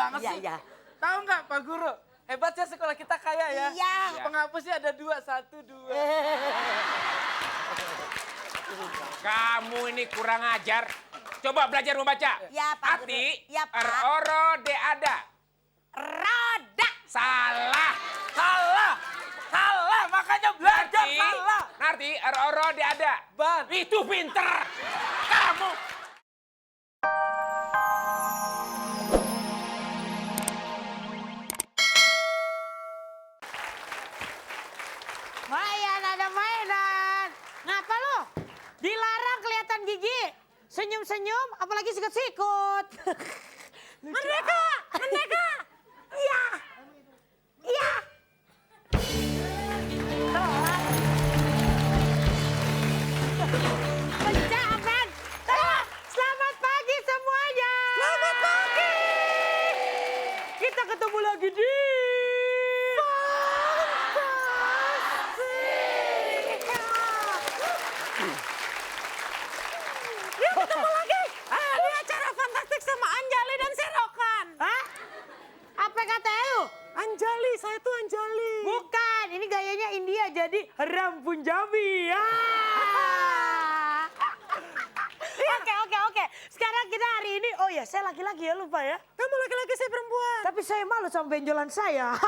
banget sih. Iya. Tahu nggak Pak Guru? Hebat ya sekolah kita kaya ya. Iya. Penghapusnya ada 2, 1, 2. Kamu ini kurang ajar. Coba belajar membaca. Ya, Pak Guru. Ati, Ya, Pak. oro de ada. Roda. Salah. Salah, makanya belajar salah. Narti, oro de ada. Ban. Itu pinter. Kamu. Ada mainan. Ngapa lo? Dilarang kelihatan gigi. Senyum-senyum, apalagi sikut-sikut. Merdeka! Merdeka! Iya! Iya! Pencapaian! Selamat pagi semuanya! Selamat pagi! Kita ketemu lagi di... Yuk ketemu lagi di acara Fantastik sama Anjali dan Serokan. Hah? Apa kata lu? Anjali, saya tuh Anjali. Bukan, ini gayanya India jadi Ram Punjabi. Oke. Sekarang kita hari ini, oh ya saya laki-laki ya lupa ya. Kamu laki-laki, saya perempuan. Tapi saya malu sama benjolan saya.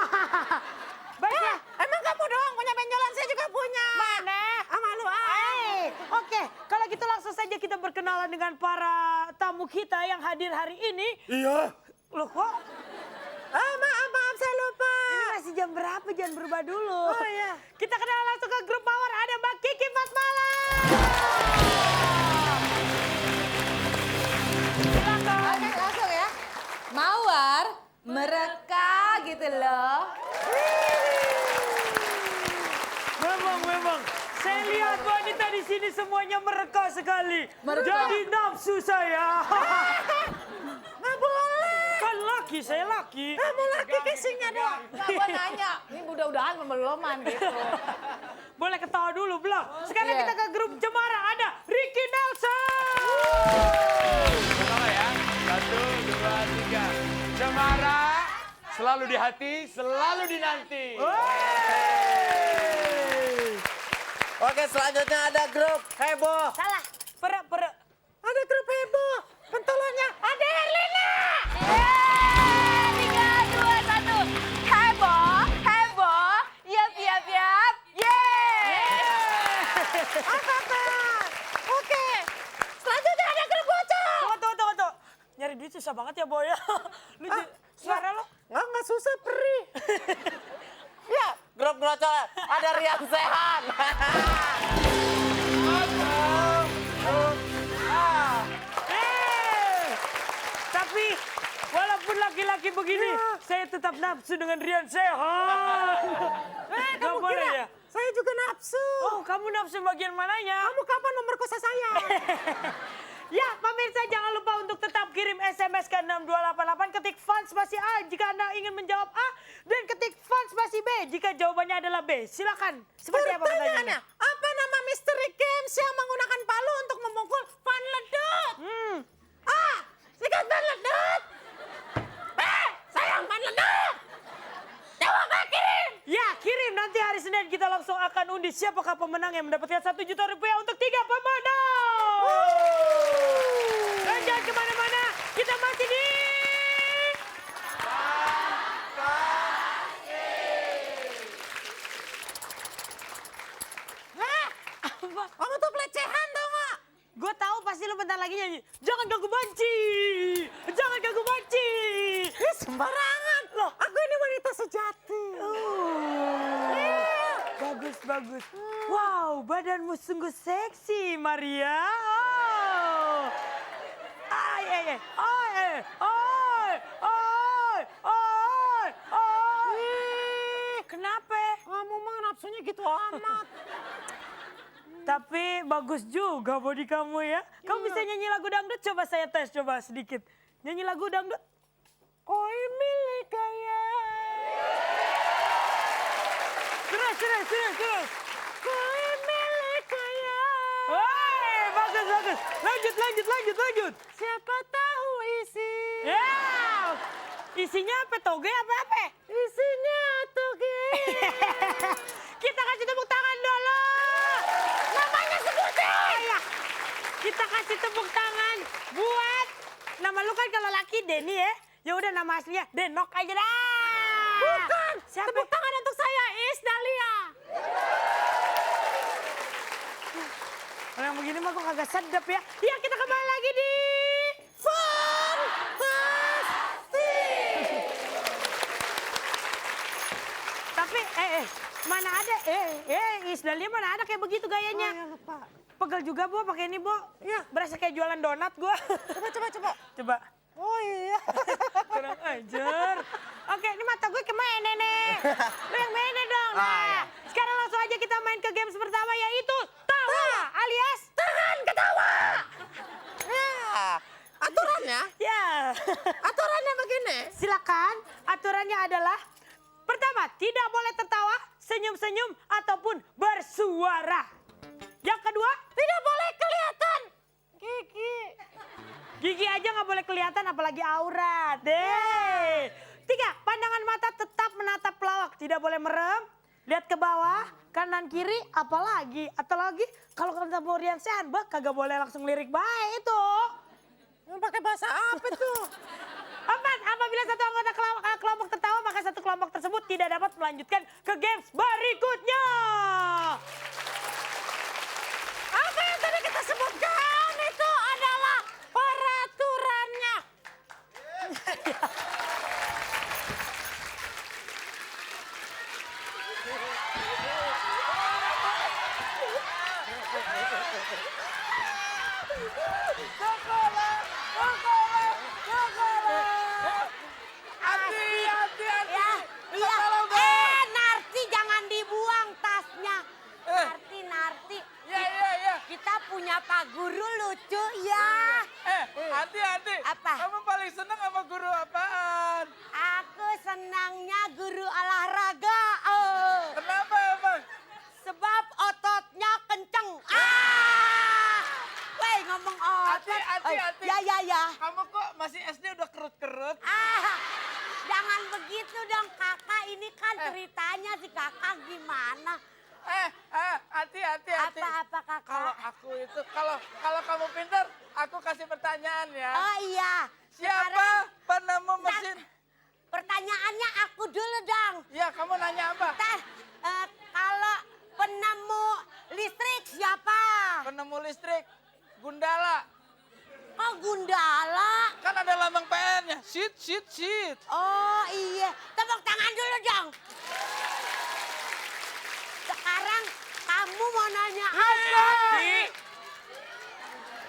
Baiklah. Emang kamu doang punya benjolan, saya juga punya. Mana? Malu Oke, kalau gitu langsung saja kita berkenalan dengan para tamu kita yang hadir hari ini. Iya. Loh kok? Maaf, saya lupa. Ini masih jam berapa? Jangan berubah dulu. Oh iya. Kita kenalan langsung ke grup power. Ada Mbak Kiki Fatmala. Silakan. Oke, langsung ya. Mawar, mereka gitu loh. Memang. Saya lihat wanita di sini semuanya mereka sekali. Mereka. Jadi nafsu saya. Nggak boleh. Kan laki, saya laki. Kamu laki casingnya dong. Nggak, gue nanya. Ini mudah-mudahan pemeloman gitu. Boleh ketawa dulu belum? Sekarang Iya. kita ke grup Cemara. Ada Ricky Nelson. Pertama ya, 1, 2, 3. Cemara, selalu di hati, selalu dinanti. Oke, selanjutnya ada grup Heboh. Salah. Pere. Ada grup heboh. Pentolannya ada Herlina. 3, 2, 1. Heboh. Yap. Apa? Oke. Selanjutnya ada grup Bocah. Tunggu. Nyari duit susah banget ya, Boy. Lu suara lo? Nggak susah, perih. Ya, grup Grocol. Ada Rian Sehan. Tapi walaupun laki-laki begini, saya tetap nafsu dengan Rian Sehan. Kamu boleh ya? Saya juga nafsu. Oh, kamu nafsu bagian mananya? Kamu kapan memperkosa saya? Ya, pemirsa jangan lupa untuk tetap kirim SMS ke 6288, ketik fans spasi A jika Anda ingin menjawab A, dan ketik fans spasi B jika jawabannya adalah B. Silakan. Seperti apa pertanyaannya? Apa nama misteri games yang menggunakan palu untuk memukul Van Ledut? A. Sikat Van Ledut. B. Sayang Van Ledut. Jawab kirim. Ya, kirim. Nanti hari Senin kita langsung akan undi siapakah pemenang yang mendapatkan Rp1.000.000 untuk 3 pemenang. Dan jangan kemana-mana, kita masih di... Apa? Kamu tuh pelecehan tau gak? Gue tahu pasti lu bentar lagi nyanyi. Jangan ganggu banci. Jangan ganggu banci. Sembarangan. Loh, aku ini wanita sejati. Bagus. Wow, badanmu sungguh seksi, Maria. Kenapa? Kamu mah nafsunya gitu amat. Tapi bagus juga body kamu ya. Kamu bisa nyanyi lagu dangdut? Coba saya tes, coba sedikit. Nyanyi lagu dangdut. Koi milik kaya. Terus. Koi milik kaya. Bagus. Lanjut. Siapa tahu isi. Ya. Isinya apa toge apa? Isinya toge. Kita kasih tepuk tangan dulu. Namanya sebutin. Ya. Kita kasih tepuk tangan buat nama lu kan kalau laki Denny ya. Ya udah nama aslinya Denok aja dah. Bukan. Siapa? Tepuk tangan untuk saya, Is Dahlia. Kalau yang begini mah gue kagak sedap ya. Iya kita kembali lagi di Tapi mana ada Isdalia mana ada kayak begitu gayanya. Oh, ya lupa. Pegel juga Bu pakai ini Bu. Iya. Berasa kayak jualan donat gua. Coba. Oh iya. Kurang ajar. Oke, ini mata gue kemana nih? Lu yang mainnya dong. Nah, iya. sekarang langsung aja kita main ke games pertama yaitu tawa alias tahan ketawa. Ya. Aturannya? Ya. Aturannya begini. Silakan. Aturannya adalah pertama, tidak boleh tertawa, senyum-senyum ataupun bersuara. Yang kedua, tidak boleh kelihatan gigi aja nggak boleh kelihatan, apalagi aurat. Tiga, pandangan mata tetap menatap pelawak, tidak boleh merem, lihat ke bawah, kanan kiri, apalagi. Atau lagi, kalau kita mau Rian Sehan, kagak boleh langsung lirik baik itu. Pakai bahasa apa tuh? Empat, apabila satu anggota kelompok tertawa, maka satu kelompok tersebut tidak dapat melanjutkan ke games berikutnya. Apa yang tadi kita sebutkan itu adalah peraturannya. Iya. Narti jangan dibuang tasnya. Narti. Iya. Kita punya Pak Guru lucu ya. Hati-hati. Apa? Kamu paling seneng sama guru apaan? Aku senangnya guru olahraga. Kenapa emang? Sebab ototnya kenceng. Weh ngomong otot. Hati-hati. Ya. Kamu kok masih SD udah kerut-kerut? Jangan begitu dong kakak. Ini kan ceritanya si kakak gimana. Hati-hati. Apa kakak? Kalau aku itu, kalau kamu pintar, aku kasih pertanyaan ya. Oh iya. Siapa penemu mesin? Pertanyaannya aku dulu dong. Ya, kamu nanya apa? Kalau penemu listrik siapa? Penemu listrik, Gundala. Oh Gundala. Kan ada lambang PN-nya. Sit. Oh iya. Tepuk tangan dulu dong. Sekarang kamu mau nanya apa?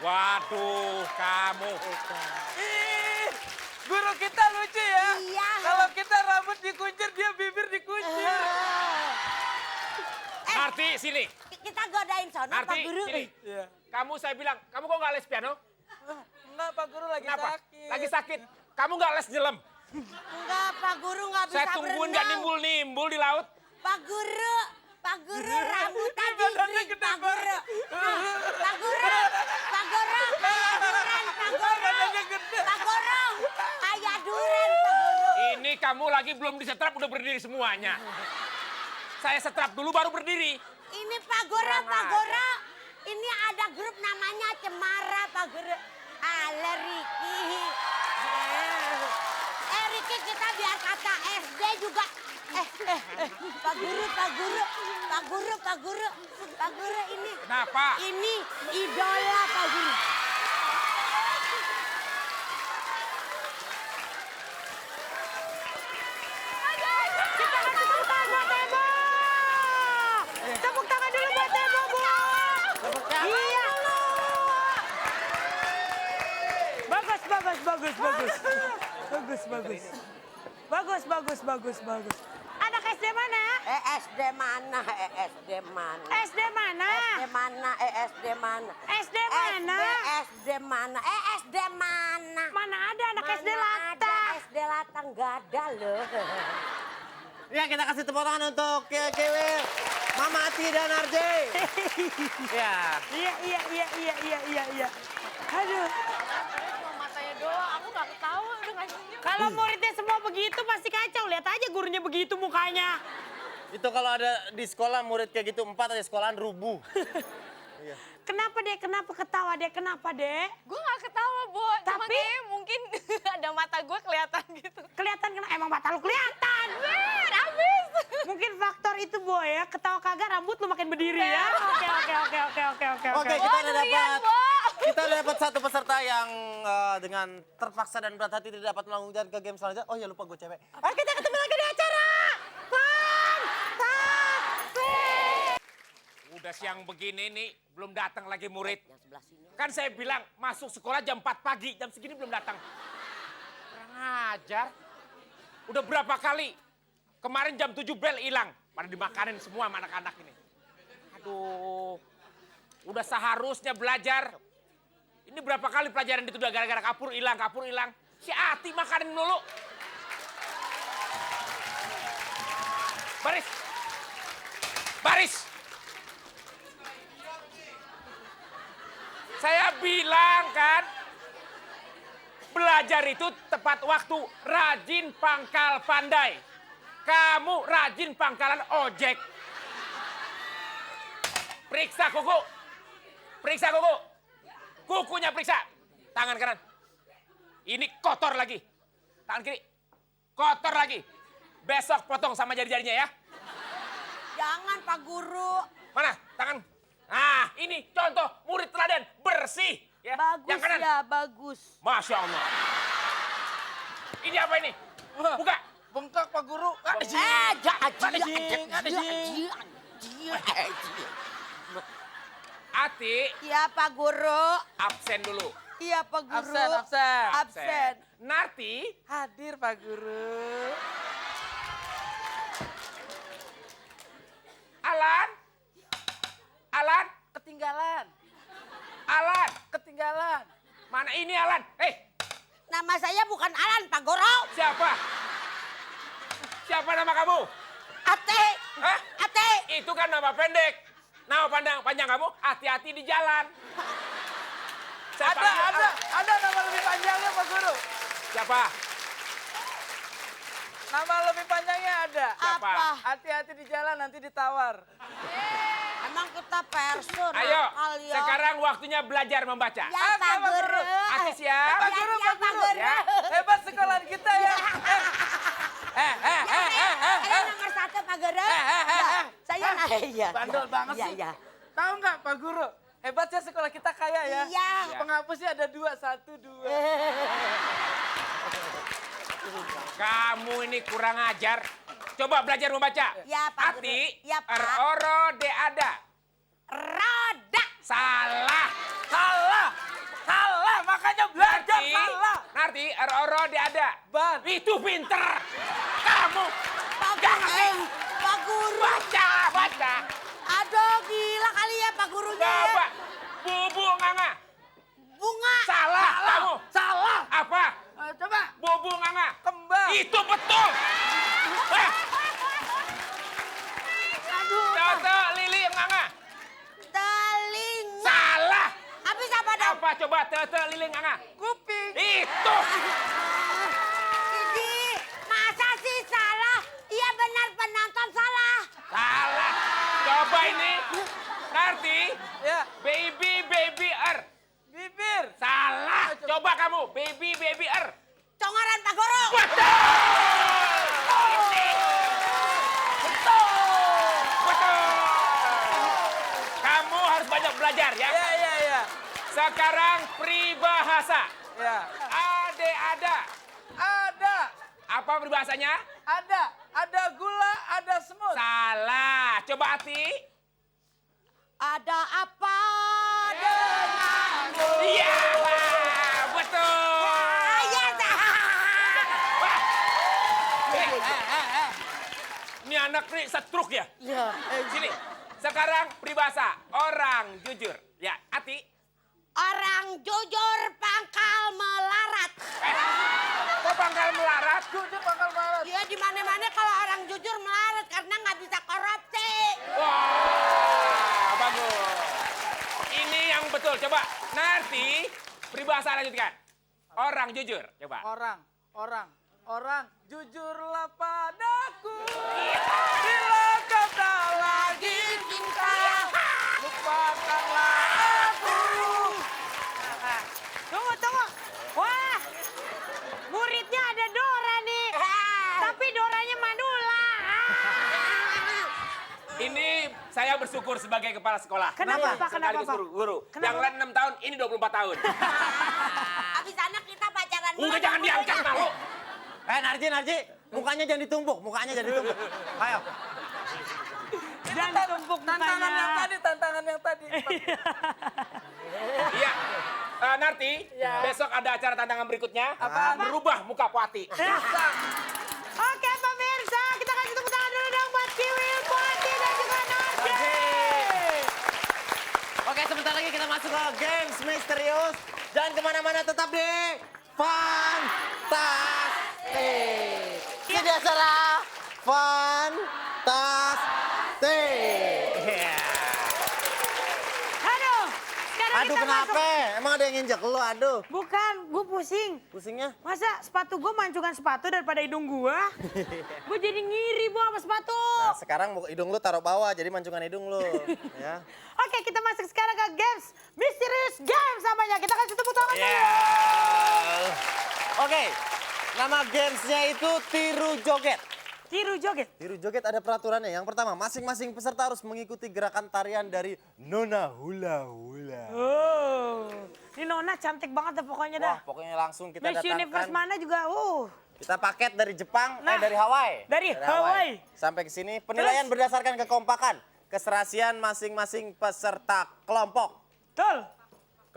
Waduh, kamu. Ih, guru kita lucu ya. Iya. Kalau kita rambut dikuncir, dia bibir dikuncir. Narti, sini. Kita godain sono Pak Narti, Guru. sini. Iya. Kamu saya bilang, kamu kok nggak les piano? Enggak, Pak Guru lagi Kenapa? sakit. Lagi sakit. Kamu nggak les nyelam? Enggak Pak Guru nggak bisa Saya tungguin nggak berenang. nimbul di laut. Pak Guru rambut tadi Badannya gede gede Pak Guru. Pak Guru, Badannya gede. Pak Guru, kayak duren Pak Guru. Ini kamu lagi belum disetrap udah berdiri semuanya. Saya setrap dulu baru berdiri. Ini Pak Guru. Ini ada grup namanya Cemara Pak Guru. Riki. Riki kita biar kata SD juga. Pak Guru ini. Kenapa? Ini idola Pak Guru. Kita kasih tepuk tangan buat Tebo. Tepuk tangan dulu buat Tebo, Bu. Iya. Bagus. Anak SD mana? SD mana? SD mana? SD mana? Mana ada anak SD Mana Lata? ada SD Latang gak ada loh. Ya kita kasih tepuk tangan untuk Kiwil, Mama Ati dan RJ. Ya. Iya. Aduh. Matanya doang, aku gak ketawa udah Kalau muridnya semua begitu pasti kacau. Lihat aja gurunya begitu mukanya. Itu kalau ada di sekolah murid kayak gitu 4 aja sekolahan rubuh. Kenapa dek? Kenapa ketawa dek? Kenapa dek? Gue gak ketawa, Bo. Cuma Tapi- kayaknya mungkin ada mata gue kelihatan gitu. Kelihatan emang mata lu kelihatan. Abis. Mungkin faktor itu Boy ya. Ketawa kagak rambut lu makin berdiri ya. Oke. Oke, kita udah durian, dapat. Bo. Kita udah dapat 1 peserta yang dengan terpaksa dan berat hati tidak dapat melanjutkan ke game selanjutnya. Oh ya lupa gue cewek. Ayo kita ketemu lagi di acara. Udah siang begini nih, belum datang lagi murid. Yang sebelah sini. Kan saya bilang masuk sekolah jam 4 pagi, jam segini belum datang. Kurang ajar. Udah berapa kali? Kemarin jam 7 bel hilang. Pada dimakanin semua sama anak-anak ini. Aduh. Udah seharusnya belajar. Ini berapa kali pelajaran ditunda gara-gara kapur hilang. Si Ati makanin dulu. Baris. Saya bilang kan, belajar itu tepat waktu, rajin pangkal pandai. Kamu rajin pangkalan ojek. Periksa kuku. Kukunya periksa. Tangan kanan. Ini kotor lagi. Tangan kiri. Kotor lagi. Besok potong sama jari-jarinya ya. Jangan Pak Guru. Mana? Tangan. Nah, ini contoh murid teladan bersih. Ya. Bagus Yang kanan. ya, bagus. Masya Allah. Ini apa ini? Buka. Bengkak Pak Guru. Ati, Iya Pak Guru. absen dulu. Iya Pak Guru. Absen. Absen. Narti, Hadir Pak Guru. Alan, Ketinggalan. Ketinggalan. mana ini Alan? Nama saya bukan Alan Pak Guru. Siapa? Siapa nama kamu? Ate. Hah? Ate. Itu kan nama pendek. Nama panjang kamu, hati-hati di jalan. Saya panggil Ada nama lebih panjangnya Pak Guru. Siapa? Nama lebih panjangnya ada. Siapa? Apa? Hati-hati di jalan nanti ditawar. Emang kita person. Ayo, kalian. sekarang waktunya belajar membaca. Ya Pak Guru. Hati siap? Pak Guru, Ya, Pak Pak Guru. Guru. Ya. Hebat sekolahan kita ya. Saya nomor 1 Pak Guru. Ya, saya iya. Bandel banget Iya, sih. iya. Tahu nggak Pak Guru? Hebatnya sekolah kita kaya ya. Iya. Penghapusnya ada 2, 1, 2. Kamu ini kurang ajar. Coba belajar membaca. Ya, Pak Guru. Ati, Ya, Pak. oro de ada. Roda. Salah. Salah, makanya belajar Narti, salah. Narti, oro de ada. Ban. Itu pinter. Kamu Pak Guru. Pak Guru. baca. Aduh, gila kali ya Pak Gurunya ya. Coba. Bubu nganga. Bunga. Salah kamu. Salah. Apa? Coba. Bubu nganga. Kembang. Itu betul. Hah? Aduh. Toto lili nganga. Telinga. Salah. Habis apa dong? Apa coba toto lili nganga? Kuping. Itu. Ini masa sih salah? Iya benar penonton salah. Salah. Coba ini. Narti. Ya, Baby R. bibir. Salah. Coba kamu. Baby R. Congoran Pak Guru. Betul. Ini. Betul. Kamu harus banyak belajar ya. Ya. Sekarang peribahasa. Ya. Ada. Ada. Apa peribahasanya? Ada gula, ada semut. Salah. Coba Ati. Ada apa denganmu? Iya. Betul. Iya, Wah. Ini anak nih setruk ya? Iya. Sini. Sekarang peribahasa. Orang jujur. Ya, Ati. Orang jujur pangkal melarat. Kok pangkal melarat? Jujur bakal marah. Ya di mana-mana kalau orang jujur melarat karena nggak bisa korupsi. Wah, bagus. Ini yang betul. Coba, nanti peribahasa lanjutkan. Orang jujur. Coba. Orang, jujurlah padaku. Bila kau tak lagi cinta, lupakanlah aku. Tunggu. Wah, muridnya ada Dora nih. Tapi Doranya Manula. Ini saya bersyukur sebagai kepala sekolah. Kenapa, Pak? Kenapa, Sekaligus Pak? guru. Kenapa, Yang lain 6 tahun, ini 24 tahun. Abis anak kita pacaran dulu. Udah jangan diangkat, malu. Narji, mukanya jangan ditumpuk, Ayo. Jangan tumpuk Tantangan yang mukanya. tadi. Iya. Narti, besok ada acara tantangan berikutnya. Apaan? Merubah muka Puati. Oke, pemirsa, kita kasih tepuk tangan dulu dong buat Kiwil, Puati, dan juga Narji. Oke, sebentar lagi kita masuk ke games misterius. Jangan kemana-mana, tetap di Fantastik. Ini acara Fantastik. Aduh, sekarang Aduh, kita kenapa? masuk. Emang ada yang nginjek lu, aduh. Bukan, gue pusing. Pusingnya? Masa sepatu gue mancungan sepatu daripada hidung gue? Gue jadi ngiri, Bu, sama sepatu. Nah, sekarang hidung lu taruh bawah, jadi mancungan hidung lu. Ya. Oke, kita masuk sekarang ke games. Misterius Games namanya. Kita kasih tepuk tangan dulu. Oke, nama gamesnya itu tiru joget. Tiru joget. Tiru joget ada peraturannya. Yang pertama, masing-masing peserta harus mengikuti gerakan tarian dari Nona Hula Hula. Oh, ini Nona cantik banget dah pokoknya dah. Wah, pokoknya langsung kita Miss Universe datangkan. mana juga, Kita paket dari Jepang, Nah, dari Hawaii. dari Hawaii. Sampai ke sini, penilaian berdasarkan kekompakan, keserasian masing-masing peserta kelompok. Betul.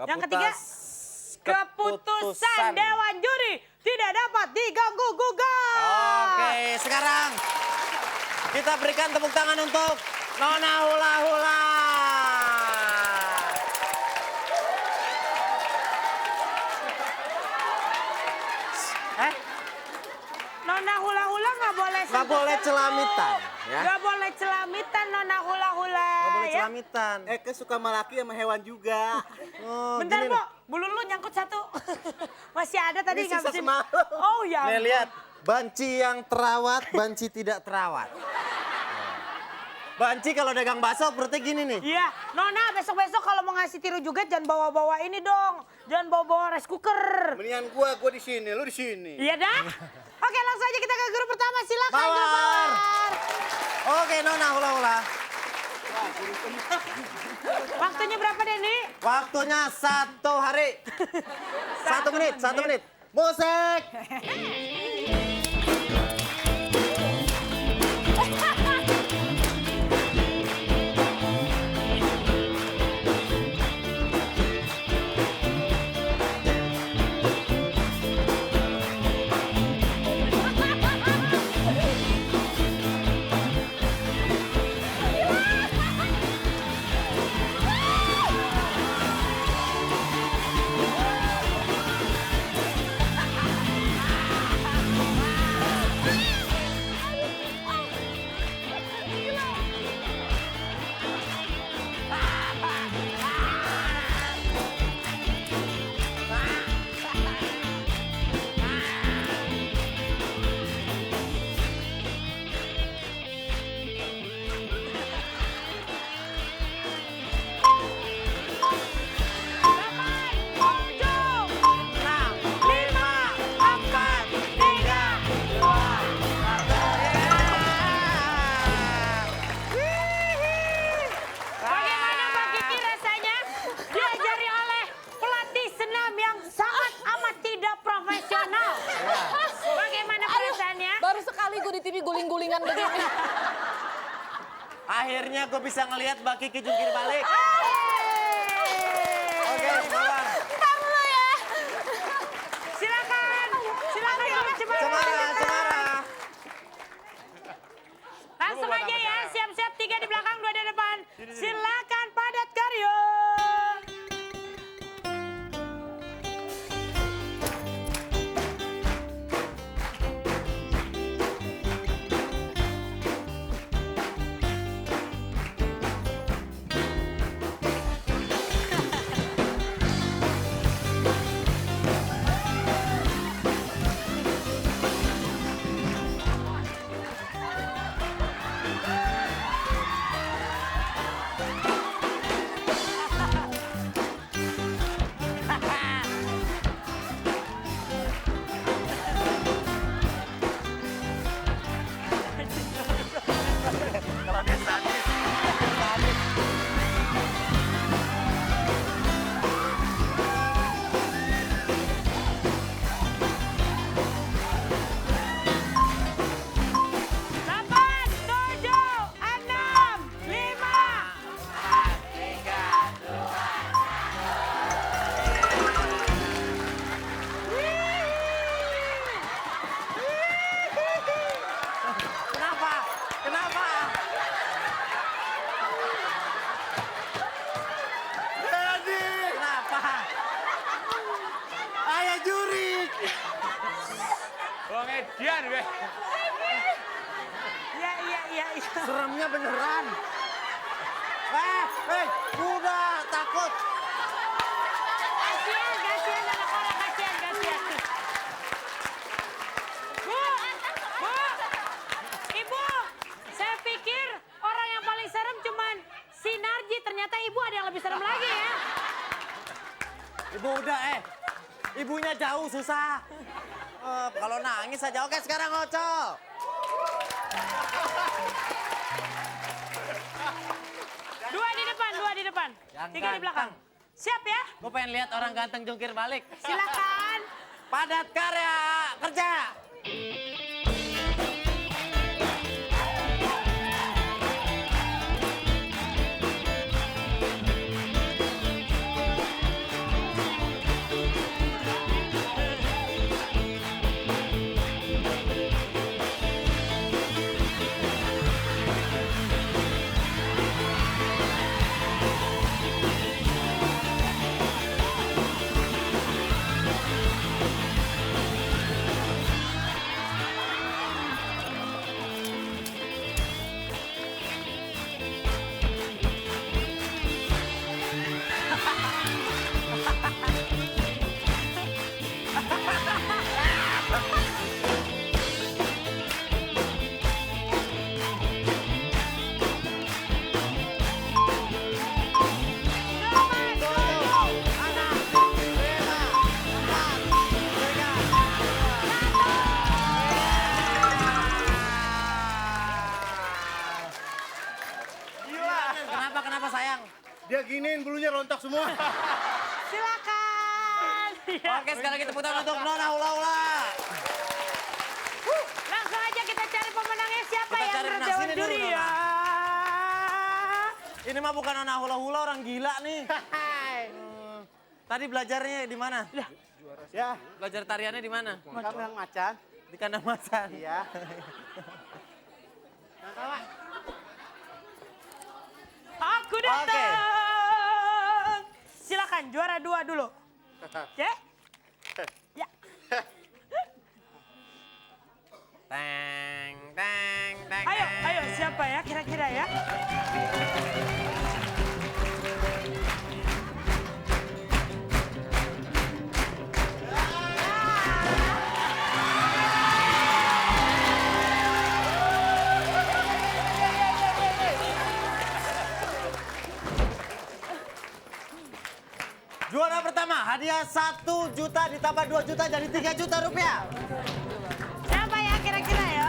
Yang ketiga, keputusan Dewan Juri tidak dapat diganggu-gugat. Oke, sekarang kita berikan tepuk tangan untuk Nona Hula Hula. Nona hula-hula nggak boleh Nggak sentuh-sentuh. boleh celamitan, ya. Nggak boleh celamitan Nona hula-hula. Nggak boleh ya. celamitan. Suka sama laki sama hewan juga. Oh, Bentar, gini Bu. nih. Bulu lu nyangkut satu. Masih ada tadi Ini nggak sisa bisa. semalam. Oh ya. Nih lihat, banci yang terawat, banci tidak terawat. Banci kalau dagang bakso perutnya gini nih. Iya, Nona besok-besok kalau mau ngasih tiru juga jangan bawa-bawa ini dong. Jangan bawa-bawa rice cooker. Mendingan gua di sini, lu di sini. Iya dah. Oke, langsung aja kita ke grup pertama. Silakan grup Mawar. Mawar. Oke, Nona Hula Hula. Waktunya berapa, Denny? Waktunya 1 hari. 1 menit, 1 menit. Musik. Bagaimana Mbak Kiki rasanya diajari oleh pelatih senam yang sangat amat tidak profesional? Bagaimana perasaannya? Baru sekali gue di TV guling-gulingan begini. Akhirnya gue bisa ngelihat Mbak Kiki jungkir balik. Oke, Mawar. Silakan grup Cemara. Cemara. Langsung aja ya, siap-siap 3 di belakang, 2 di depan. Silakan padat karya. Bang Edian, gue. Iya. Seremnya beneran. Udah takut. Kasihan anak orang, kasihan. Bu, Ibu, saya pikir orang yang paling serem cuman si Narji, ternyata Ibu ada yang lebih serem lagi ya. Ibu udah ibunya jauh susah. Kalau nangis aja. Oke sekarang Oco. Dua di depan. Yang 3 di belakang. Siap ya? Gue pengen lihat orang ganteng jungkir balik. Silakan. Padat karya kerja. Kenapa sayang? Dia giniin bulunya rontok semua. Silakan. Oke sekarang kita putar untuk Nona Hula Hula. Langsung aja kita cari pemenangnya siapa Kita yang cari menurut Nona, Dewan sini dulu, Juri Nona. ya. Ini mah bukan Nona Hula Hula, orang gila nih. Tadi belajarnya di mana? Ya, Belajar tariannya di mana? kandang macan. Di kandang macan. Iya. Aku datang. Silakan juara 2 dulu. Oke? Ya. Teng, teng, teng. Ayo siapa ya kira-kira ya? Juara pertama, hadiah 1 juta ditambah 2 juta jadi 3 juta rupiah. Siapa ya kira-kira ya?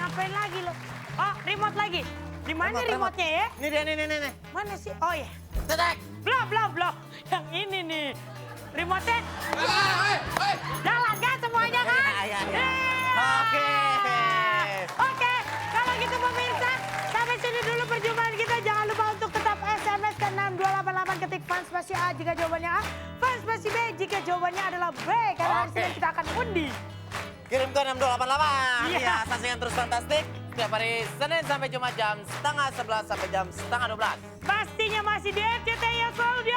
Ngapain lagi lo? Oh, remote lagi. Di mana remote-nya ya? Ini dia, nih. Mana sih? Oh ya. Cetek. Belum. Yang ini nih. Remote-nya. Jalan kan semuanya kan? Iya. Yeah. Oke. Kalau gitu pemirsa, sampai sini dulu perjumpaan kita. Jangan lupa untuk tetap SMS ke 6288 ketik fans spasi A jika jawabannya A, fans spasi B jika jawabannya adalah B. Karena di sini kita akan undi. Kirim ke 6288. Iya. Iya, saksikan terus Fantastik. Setiap hari Senin sampai Jumat jam 10:30 sampai jam 10:30. Pastinya masih di RCTI yang selalu di